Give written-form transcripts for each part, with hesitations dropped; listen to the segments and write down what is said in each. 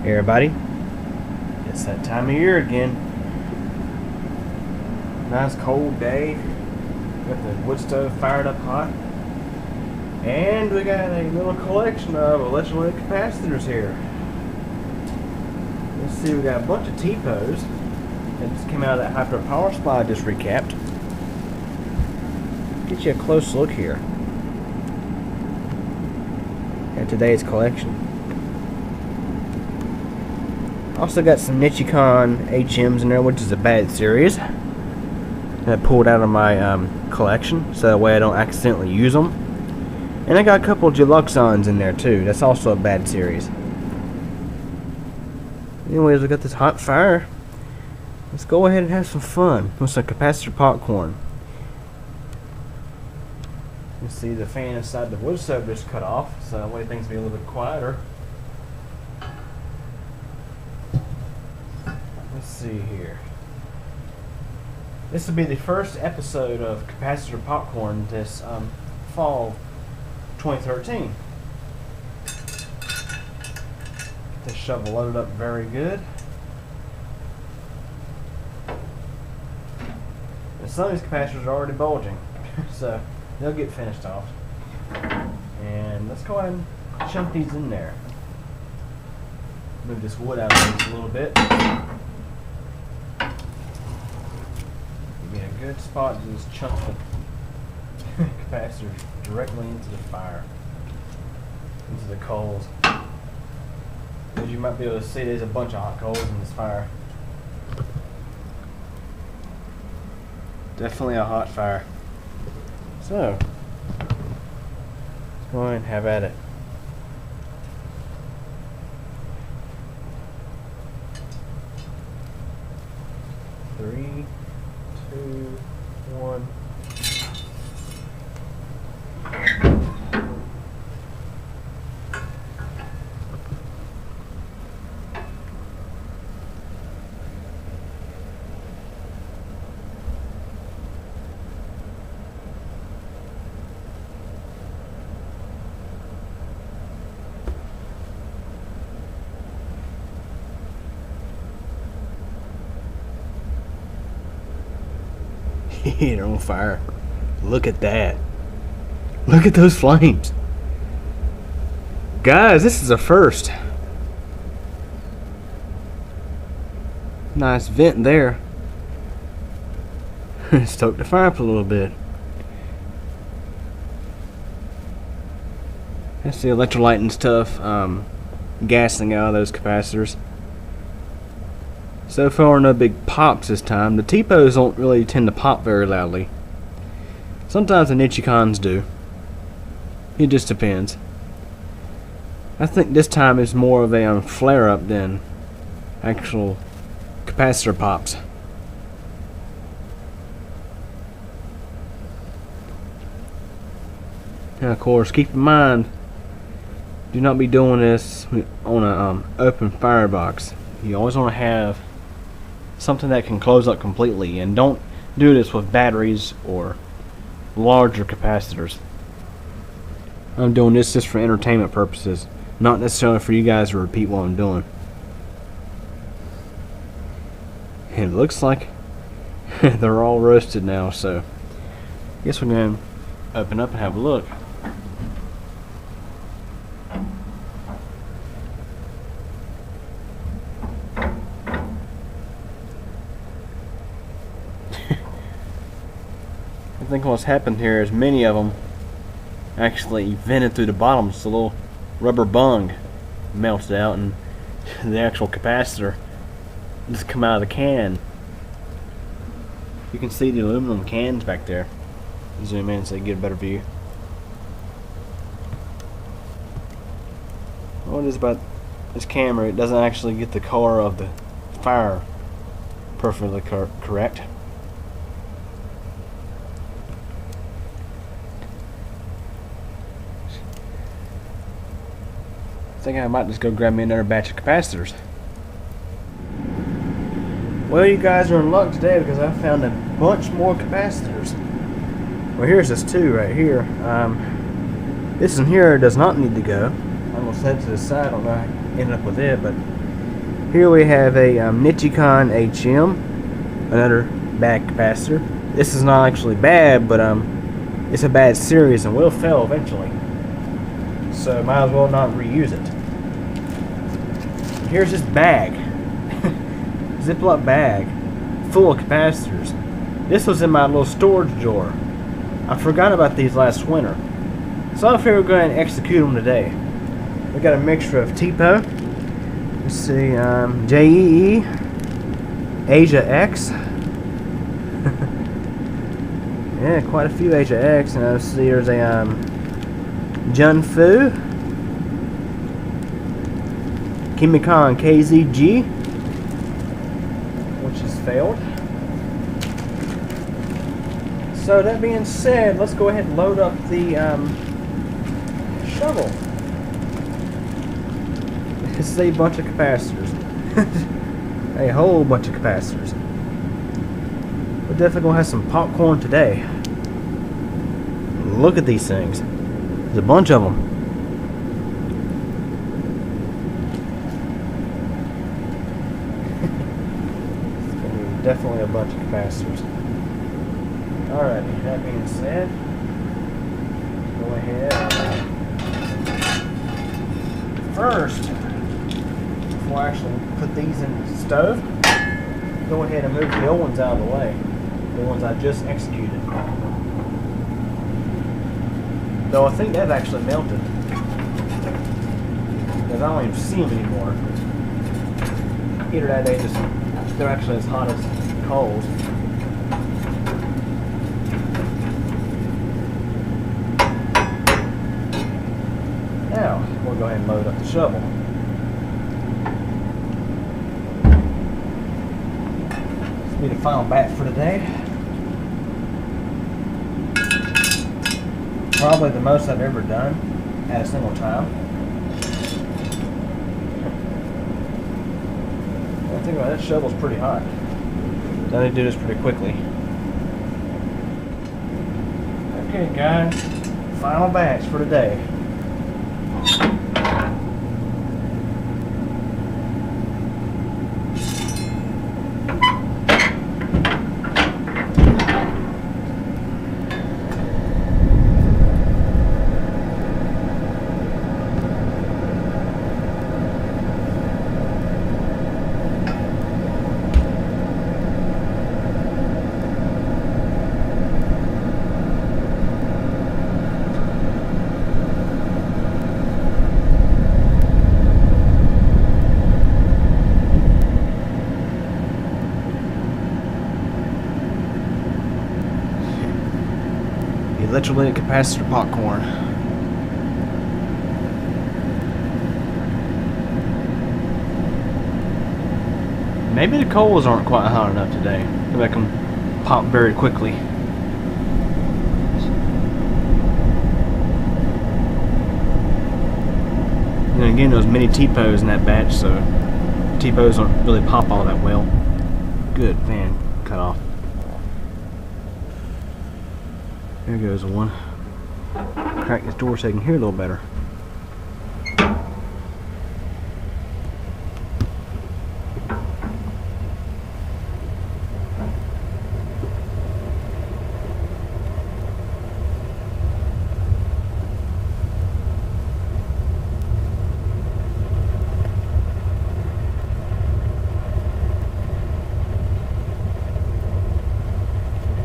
Hey everybody, it's that time of year again. Nice cold day. Got the wood stove fired up hot. And we got a little collection of electrolytic capacitors here. Let's see, we got a bunch of TPOs that just came out of that hyper power supply I just recapped. Get you a close look here at today's collection. Also got some Nichicon HMs in there, which is a bad series that I pulled out of my collection, so that way I don't accidentally use them. And I got a couple of Geluxons in there too. That's also a bad series. Anyways, we got this hot fire. Let's go ahead and have some fun with some capacitor popcorn. You see the fan inside the wood stove just cut off, so that way things will be a little bit quieter. Let's see here. This will be the first episode of Capacitor Popcorn this fall 2013. Get this shovel loaded up very good. And some of these capacitors are already bulging, so they'll get finished off. And let's go ahead and chunk these in there. Move this wood out of these a little bit. Good spot to just chunk the capacitor directly into the fire, into the coals. As you might be able to see, there's a bunch of hot coals in this fire. Definitely a hot fire. So, let's go ahead and have at it. Three, 2, 1. They're on fire. Look at that. Look at those flames. Guys, this is a first. Nice vent there. Stoke the fire up a little bit. That's the electrolyte and stuff gassing out of those capacitors. So far, no big pops this time. The TPOs don't really tend to pop very loudly. Sometimes the Nichicons do. It just depends. I think this time it's more of a flare-up than actual capacitor pops. Now, of course, keep in mind, do not be doing this on an open firebox. You always want to have something that can close up completely, and don't do this with batteries or larger capacitors. I'm doing this just for entertainment purposes, not necessarily for you guys to repeat what I'm doing. And it looks like they're all roasted now, so I guess we're going to open up and have a look. I think what's happened here is many of them actually vented through the bottom, so a little rubber bung melted out and the actual capacitor just come out of the can. You can see the aluminum cans back there. Zoom in so you get a better view. What is about this camera, it doesn't actually get the color of the fire perfectly correct. I think I might just go grab me another batch of capacitors. Well, you guys are in luck today because I found a bunch more capacitors. Well, here's this two right here. This one here does not need to go. I'm going to set it to the side. I don't know how I ended up with it, but Here we have a Nichicon HM, another bad capacitor. This is not actually bad, but it's a bad series and will fail eventually. So might as well not reuse it. Here's this bag, Ziploc bag, full of capacitors. This was in my little storage drawer. I forgot about these last winter, so I figured we're going to execute them today. We got a mixture of TPO. Let's see, JEE, Asia X. Yeah, quite a few Asia X. And I see there's a Junfu, Kimicon KZG, which has failed. So that being said, let's go ahead and load up the shovel. This is a bunch of capacitors. A whole bunch of capacitors. We're definitely going to have some popcorn today. Look at these things. There's a bunch of them. It's going to be definitely a bunch of capacitors. Alrighty, that being said, go ahead. First, before I actually put these in the stove, go ahead and move the old ones out of the way. The ones I just executed. Though I think they've actually melted. Because I don't even see them anymore. Either that they're actually as hot as coals. Now, we'll go ahead and load up the shovel. This will be the final batch for today. Probably the most I've ever done at a single time. I think about it, that shovel's pretty hot. So I need to do this pretty quickly. Okay guys, final batch for today. Electrolytic capacitor popcorn. Maybe the coals aren't quite hot enough today. Maybe I can pop very quickly. And again, those mini TPOs in that batch, so TPOs don't really pop all that well. Good, fan cut off. There goes one. Crack this door so I can hear a little better.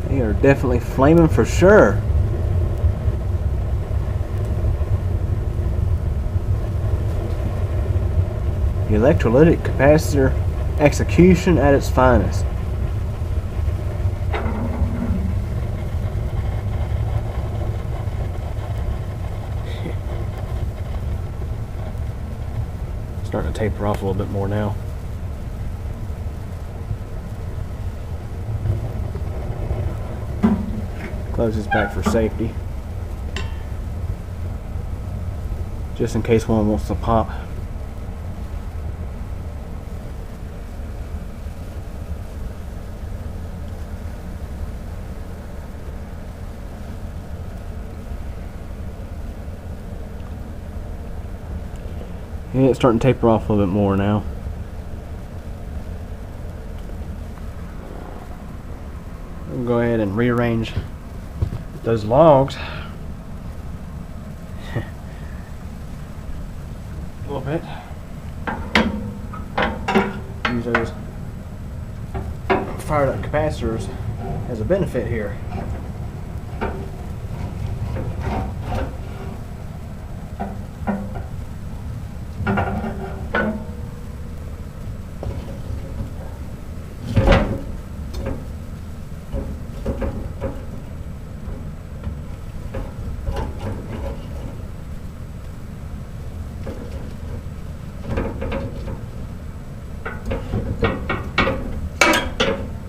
They are definitely flaming for sure. Electrolytic capacitor execution at its finest. Starting to taper off a little bit more now. Close this back for safety, just in case one wants to pop. Yeah, it's starting to taper off a little bit more now. We'll go ahead and rearrange those logs a little bit. Use those fired up capacitors as a benefit here.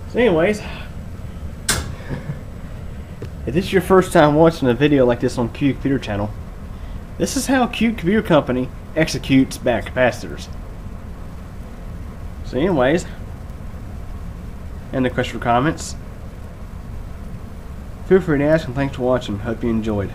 So anyways, if this is your first time watching a video like this on Q Computer channel, this is how Q Computer Company executes back capacitors. So anyways, any questions or comments, feel free to ask, and thanks for watching. Hope you enjoyed.